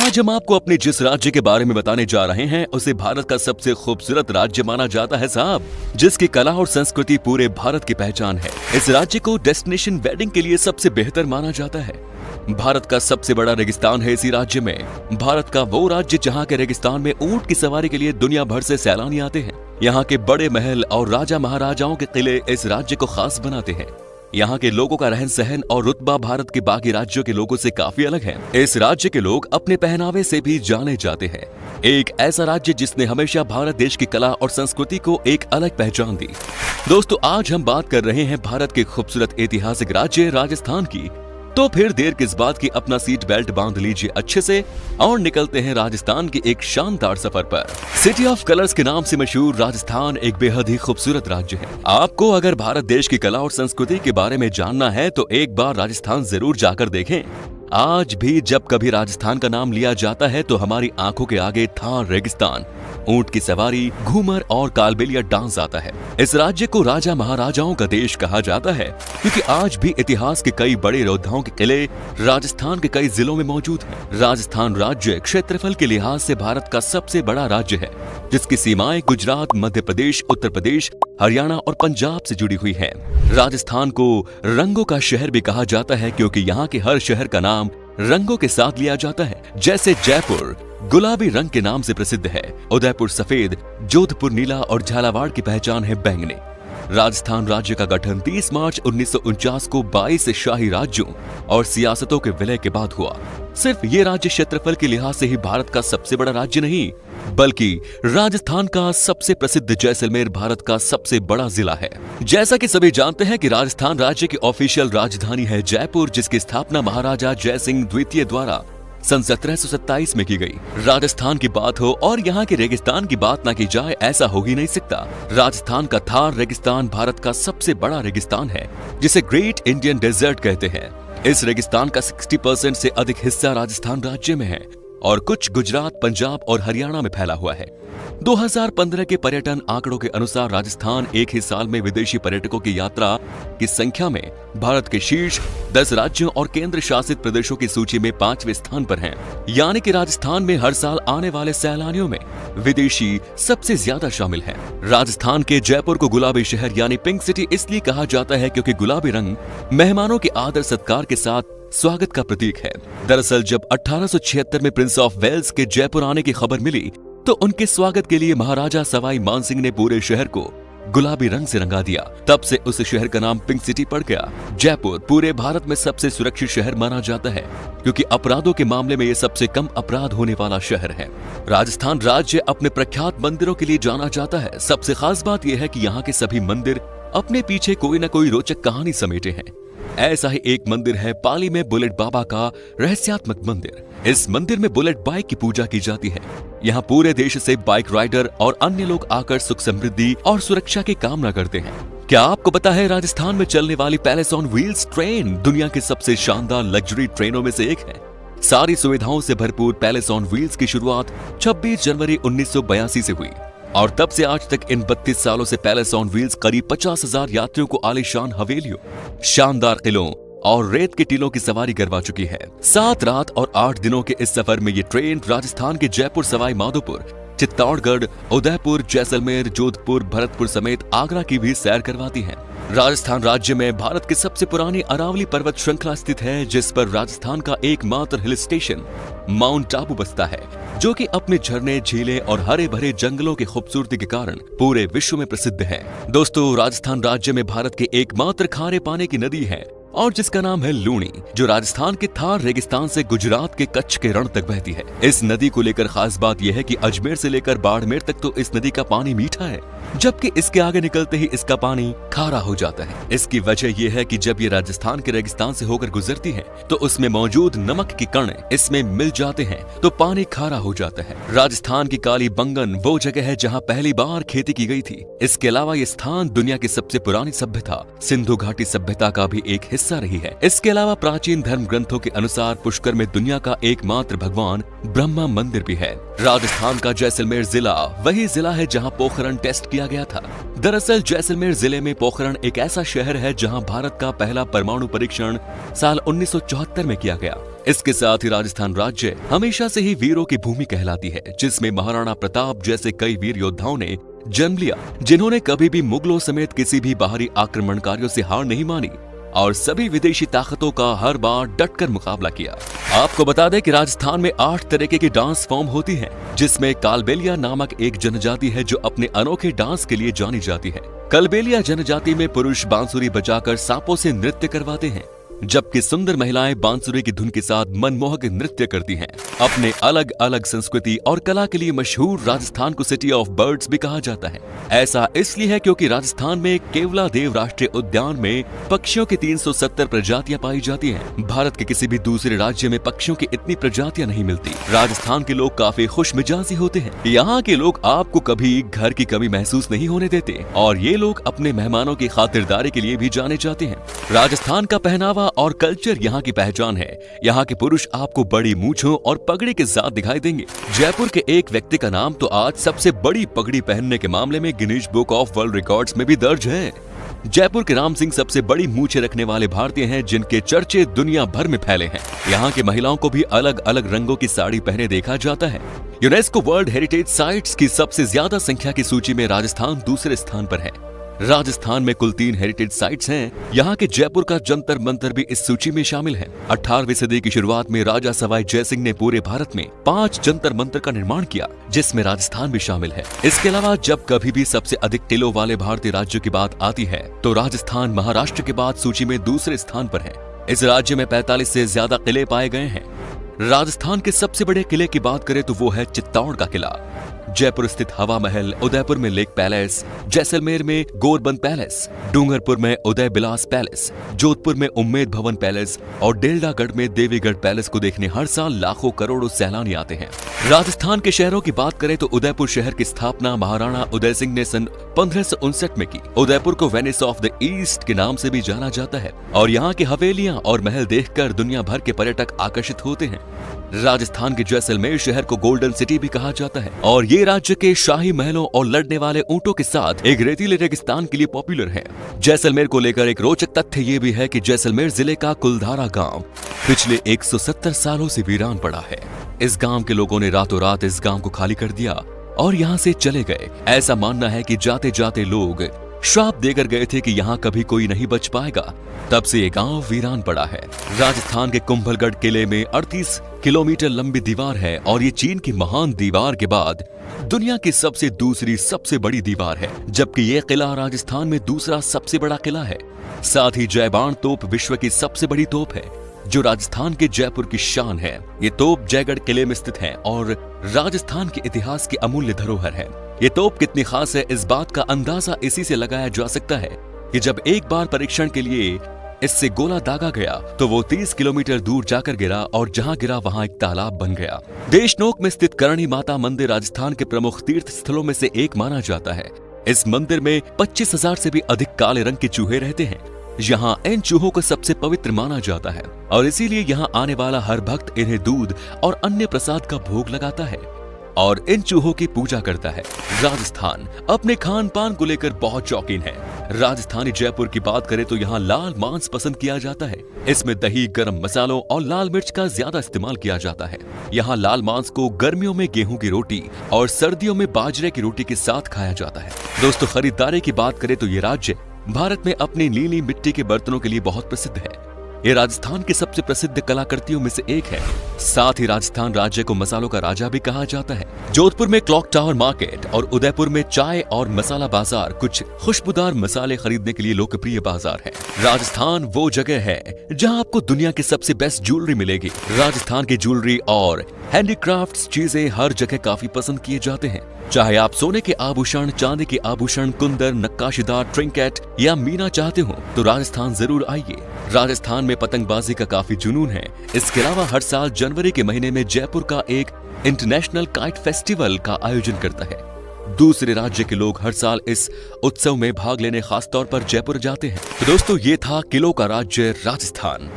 आज हम आपको अपने जिस राज्य के बारे में बताने जा रहे हैं उसे भारत का सबसे खूबसूरत राज्य माना जाता है साहब, जिसकी कला और संस्कृति पूरे भारत की पहचान है। इस राज्य को डेस्टिनेशन वेडिंग के लिए सबसे बेहतर माना जाता है। भारत का सबसे बड़ा रेगिस्तान है इसी राज्य में। भारत का वो राज्य जहाँ के रेगिस्तान में ऊंट की सवारी के लिए दुनिया भर से सैलानी आते हैं। यहाँ के बड़े महल और राजा महाराजाओं के किले इस राज्य को खास बनाते हैं। यहाँ के लोगों का रहन सहन और रुतबा भारत के बाकी राज्यों के लोगों से काफी अलग है। इस राज्य के लोग अपने पहनावे से भी जाने जाते हैं। एक ऐसा राज्य जिसने हमेशा भारत देश की कला और संस्कृति को एक अलग पहचान दी। दोस्तों, आज हम बात कर रहे हैं भारत के खूबसूरत ऐतिहासिक राज्य राजस्थान की। तो फिर देर किस बात की, अपना सीट बेल्ट बांध लीजिए अच्छे से और निकलते हैं राजस्थान के एक शानदार सफर पर। सिटी ऑफ कलर्स के नाम से मशहूर राजस्थान एक बेहद ही खूबसूरत राज्य है। आपको अगर भारत देश की कला और संस्कृति के बारे में जानना है तो एक बार राजस्थान जरूर जाकर देखें। आज भी जब कभी राजस्थान का नाम लिया जाता है तो हमारी आंखों के आगे थार रेगिस्तान, ऊंट की सवारी, घूमर और कालबेलिया डांस आता है। इस राज्य को राजा महाराजाओं का देश कहा जाता है क्योंकि आज भी इतिहास के कई बड़े योद्धाओं के किले राजस्थान के कई जिलों में मौजूद हैं। राजस्थान राज्य क्षेत्रफल के लिहाज से भारत का सबसे बड़ा राज्य है, जिसकी सीमाएं गुजरात, मध्य प्रदेश, उत्तर प्रदेश, हरियाणा और पंजाब से जुड़ी हुई हैं। राजस्थान को रंगों का शहर भी कहा जाता है क्योंकि यहाँ के हर शहर का नाम रंगों के साथ लिया जाता है। जैसे जयपुर गुलाबी रंग के नाम से प्रसिद्ध है, उदयपुर सफेद, जोधपुर नीला और झालावाड़ की पहचान है बैंगनी। राजस्थान राज्य का गठन 30 मार्च 1949 को 22 शाही राज्यों और सियासतों के विलय के बाद हुआ। सिर्फ ये राज्य क्षेत्रफल के लिहाज से ही भारत का सबसे बड़ा राज्य नहीं, बल्कि राजस्थान का सबसे प्रसिद्ध जैसलमेर भारत का सबसे बड़ा जिला है। जैसा कि सभी जानते हैं कि राजस्थान राज्य की ऑफिशियल राजधानी है जयपुर, जिसकी स्थापना महाराजा जय सिंह द्वितीय द्वारा सन 1727 में की गई। राजस्थान की बात हो और यहाँ के रेगिस्तान की बात ना की जाए, ऐसा हो ही नहीं सकता। राजस्थान का थार रेगिस्तान भारत का सबसे बड़ा रेगिस्तान है, जिसे ग्रेट इंडियन डेजर्ट कहते हैं। इस रेगिस्तान का 60% से अधिक हिस्सा राजस्थान राज्य में है और कुछ गुजरात, पंजाब और हरियाणा में फैला हुआ है। 2015 के पर्यटन आंकड़ों के अनुसार राजस्थान एक ही साल में विदेशी पर्यटकों की यात्रा की संख्या में भारत के शीर्ष 10 राज्यों और केंद्र शासित प्रदेशों की सूची में 5वें स्थान पर है। यानी कि राजस्थान में हर साल आने वाले सैलानियों में विदेशी सबसे ज्यादा शामिल हैं। राजस्थान के जयपुर को गुलाबी शहर यानी पिंक सिटी इसलिए कहा जाता है क्योंकि गुलाबी रंग मेहमानों के आदर सत्कार के साथ स्वागत का प्रतीक है। दरअसल जब 1876 में प्रिंस ऑफ वेल्स के जयपुर आने की खबर मिली तो उनके स्वागत के लिए महाराजा सवाई मानसिंह ने पूरे शहर को गुलाबी रंग से रंगा दिया। तब से उस शहर का नाम पिंक सिटी पड़ गया। जयपुर पूरे भारत में सबसे सुरक्षित शहर माना जाता है क्योंकि अपराधों के मामले में ये सबसे कम अपराध होने वाला शहर है। राजस्थान राज्य अपने प्रख्यात मंदिरों के लिए जाना जाता है। सबसे खास बात यह है कि यहाँ के सभी मंदिर अपने पीछे कोई न कोई रोचक कहानी समेटे हैं। ऐसा ही एक मंदिर है पाली में बुलेट बाबा का रहस्यात्मक मंदिर। इस मंदिर में बुलेट बाइक की पूजा की जाती है। यहाँ पूरे देश से बाइक राइडर और अन्य लोग आकर सुख समृद्धि और सुरक्षा की कामना करते हैं। क्या आपको पता है राजस्थान में चलने वाली पैलेस ऑन व्हील्स ट्रेन दुनिया की सबसे शानदार लग्जरी ट्रेनों में से एक है। सारी सुविधाओं से भरपूर पैलेस ऑन व्हील्स की शुरुआत 26 जनवरी 1982 से हुई और तब से आज तक इन 32 सालों से पैलेस ऑन व्हील्स करीब 50,000 यात्रियों को आलीशान हवेलियों, शानदार किलों और रेत के टीलों की सवारी करवा चुकी है। 7 रात और 8 दिनों के इस सफर में ये ट्रेन राजस्थान के जयपुर, सवाई माधोपुर, चित्तौड़गढ़, उदयपुर, जैसलमेर, जोधपुर, भरतपुर समेत आगरा की भी सैर करवाती है। राजस्थान राज्य में भारत की सबसे पुरानी अरावली पर्वत श्रृंखला स्थित है, जिस पर राजस्थान का एकमात्र हिल स्टेशन माउंट आबू बसता है, जो कि अपने झरने, झीलें और हरे भरे जंगलों की खूबसूरती के कारण पूरे विश्व में प्रसिद्ध है। दोस्तों, राजस्थान राज्य में भारत के एकमात्र खारे पानी की नदी है और जिसका नाम है लूणी, जो राजस्थान के थार रेगिस्तान से गुजरात के कच्छ के रण तक बहती है। इस नदी को लेकर खास बात यह है कि अजमेर से लेकर बाड़मेर तक तो इस नदी का पानी मीठा है, जबकि इसके आगे निकलते ही इसका पानी खारा हो जाता है। इसकी वजह यह है कि जब ये राजस्थान के रेगिस्तान से होकर गुजरती है तो उसमें मौजूद नमक के कण इसमें मिल जाते हैं तो पानी खारा हो जाता है। राजस्थान की काली बंगन वो जगह है जहाँ पहली बार खेती की गई थी। इसके अलावा ये स्थान दुनिया की सबसे पुरानी सभ्यता सिंधु घाटी सभ्यता का भी एक हिस्सा रही है। इसके अलावा प्राचीन धर्म ग्रंथों के अनुसार पुष्कर में दुनिया का एकमात्र भगवान ब्रह्मा मंदिर भी है। राजस्थान का जैसलमेर जिला वही जिला है जहां पोखरण टेस्ट किया गया था। दरअसल जैसलमेर जिले में पोखरण एक ऐसा शहर है जहां भारत का पहला परमाणु परीक्षण साल 1974 में किया गया। इसके साथ ही राजस्थान राज्य हमेशा से ही वीरों की भूमि कहलाती है, जिसमें महाराणा प्रताप जैसे कई वीर योद्धाओं ने जन्म लिया, जिन्होंने कभी भी मुगलों समेत किसी भी बाहरी आक्रमणकारियों से हार नहीं मानी और सभी विदेशी ताकतों का हर बार डटकर मुकाबला किया। आपको बता दें कि राजस्थान में 8 तरीके की डांस फॉर्म होती हैं, जिसमें कालबेलिया नामक एक जनजाति है जो अपने अनोखे डांस के लिए जानी जाती है। कालबेलिया जनजाति में पुरुष बांसुरी बजाकर सांपों से नृत्य करवाते हैं, जबकि सुंदर महिलाएं बांसुरी की धुन के साथ मनमोहक नृत्य करती हैं। अपने अलग अलग संस्कृति और कला के लिए मशहूर राजस्थान को सिटी ऑफ बर्ड्स भी कहा जाता है। ऐसा इसलिए है क्योंकि राजस्थान में केवलादेव राष्ट्रीय उद्यान में पक्षियों की 370 प्रजातियां पाई जाती हैं। भारत के किसी भी दूसरे राज्य में पक्षियों की इतनी प्रजातियां नहीं मिलती। राजस्थान के लोग काफी खुशमिजाजी होते हैं। यहाँ के लोग आपको कभी घर की कमी महसूस नहीं होने देते और ये लोग अपने मेहमानों की खातिरदारी के लिए भी जाने जाते हैं। राजस्थान का पहनावा और कल्चर यहाँ की पहचान है। यहाँ के पुरुष आपको बड़ी मूंछों और पगड़ी के साथ दिखाई देंगे। जयपुर के एक व्यक्ति का नाम तो आज सबसे बड़ी पगड़ी पहनने के मामले में Guinness book of world records में भी दर्ज है। जयपुर के राम सिंह सबसे बड़ी मूंछें रखने वाले भारतीय हैं, जिनके चर्चे दुनिया भर में फैले हैं। यहाँ की महिलाओं को भी अलग अलग रंगों की साड़ी पहने देखा जाता है। यूनेस्को वर्ल्ड हेरिटेज साइट्स की सबसे ज्यादा संख्या की सूची में राजस्थान दूसरे स्थान पर है। राजस्थान में कुल 3 हेरिटेज साइट्स हैं। यहाँ के जयपुर का जंतर मंतर भी इस सूची में शामिल है। 18वीं सदी की शुरुआत में राजा सवाई जयसिंह ने पूरे भारत में 5 जंतर मंतर का निर्माण किया, जिसमें राजस्थान भी शामिल है। इसके अलावा जब कभी भी सबसे अधिक किलों वाले भारतीय राज्यों की बात आती है तो राजस्थान महाराष्ट्र के बाद सूची में दूसरे स्थान पर है। इस राज्य में 45 से ज्यादा किले पाए गए हैं। राजस्थान के सबसे बड़े किले की बात करें तो वो है चित्तौड़ का किला। जयपुर स्थित हवा महल, उदयपुर में लेक पैलेस, जैसलमेर में गोरबंद पैलेस, डूंगरपुर में उदय बिलास पैलेस, जोधपुर में उम्मेद भवन पैलेस और डेल्डागढ़ में देवीगढ़ पैलेस को देखने हर साल लाखों करोड़ों सैलानी आते हैं। राजस्थान के शहरों की बात करें तो उदयपुर शहर की स्थापना महाराणा उदय सिंह ने सन 1559 में की। उदयपुर को वेनिस ऑफ द ईस्ट के नाम से भी जाना जाता है और यहाँ की हवेलियां और महल देखकर दुनिया भर के पर्यटक आकर्षित होते हैं। राजस्थान के जैसलमेर शहर को गोल्डन सिटी भी कहा जाता है और ये राज्य के शाही महलों और लड़ने वाले ऊंटों के साथ एक रेतीले रेगिस्तान के लिए पॉपुलर है। जैसलमेर को लेकर एक रोचक तथ्य ये भी है कि जैसलमेर जिले का कुलधारा गांव पिछले 170 सालों से वीरान पड़ा है। इस गांव के लोगों ने रातों रात इस गांव को खाली कर दिया और यहाँ से चले गए। ऐसा मानना है कि जाते जाते लोग श्राप देकर गए थे कि यहाँ कभी कोई नहीं बच पाएगा। तब से ये गांव वीरान पड़ा है। राजस्थान के कुंभलगढ़ किले में 38 किलोमीटर लंबी दीवार है और ये चीन की महान दीवार के बाद दुनिया की दूसरी सबसे बड़ी दीवार है, जबकि ये किला राजस्थान में दूसरा सबसे बड़ा किला है। साथ ही जयबाण तोप विश्व की सबसे बड़ी तोप है, जो राजस्थान के जयपुर की शान है। ये तोप जयगढ़ किले में स्थित है और राजस्थान के इतिहास की अमूल्य धरोहर है। ये तोप कितनी खास है, इस बात का अंदाजा इसी से लगाया जा सकता है कि जब एक बार परीक्षण के लिए इससे गोला दागा गया तो वो 30 किलोमीटर दूर जाकर गिरा और जहां गिरा वहां एक तालाब बन गया। देशनोक में स्थित करणी माता मंदिर राजस्थान के प्रमुख तीर्थ स्थलों में से एक माना जाता है। इस मंदिर में 25,000 से भी अधिक काले रंग के चूहे रहते हैं। यहाँ इन चूहों को सबसे पवित्र माना जाता है और इसीलिए यहाँ आने वाला हर भक्त इन्हें दूध और अन्य प्रसाद का भोग लगाता है और इन चूहों की पूजा करता है। राजस्थान अपने खान पान को लेकर बहुत शौकीन है। राजस्थानी जयपुर की बात करें तो यहाँ लाल मांस पसंद किया जाता है। इसमें दही, गरम मसालों और लाल मिर्च का ज्यादा इस्तेमाल किया जाता है। यहाँ लाल मांस को गर्मियों में गेहूं की रोटी और सर्दियों में बाजरे की रोटी के साथ खाया जाता है। दोस्तों, खरीदारी की बात करें तो ये राज्य भारत में अपनी नीली मिट्टी के बर्तनों के लिए बहुत प्रसिद्ध है। ये राजस्थान की सबसे प्रसिद्ध कलाकृतियों में से एक है। साथ ही राजस्थान राज्य को मसालों का राजा भी कहा जाता है। जोधपुर में क्लॉक टावर मार्केट और उदयपुर में चाय और मसाला बाजार कुछ खुशबूदार मसाले खरीदने के लिए लोकप्रिय बाजार है। राजस्थान वो जगह है जहां आपको दुनिया की सबसे बेस्ट ज्वेलरी मिलेगी। राजस्थान की ज्वेलरी और हैंडीक्राफ्ट्स चीजें हर जगह काफी पसंद किए जाते हैं। चाहे आप सोने के आभूषण, चांदी के आभूषण, कुंदन, नक्काशीदार ट्रिंकेट या मीना चाहते हो तो राजस्थान जरूर आइए। राजस्थान में पतंगबाजी का काफी जुनून है। इसके अलावा हर साल जनवरी के महीने में जयपुर का एक इंटरनेशनल काइट फेस्टिवल का आयोजन करता है। दूसरे राज्य के लोग हर साल इस उत्सव में भाग लेने खास तौर पर जयपुर जाते हैं। तो दोस्तों, ये था किलों का राज्य राजस्थान।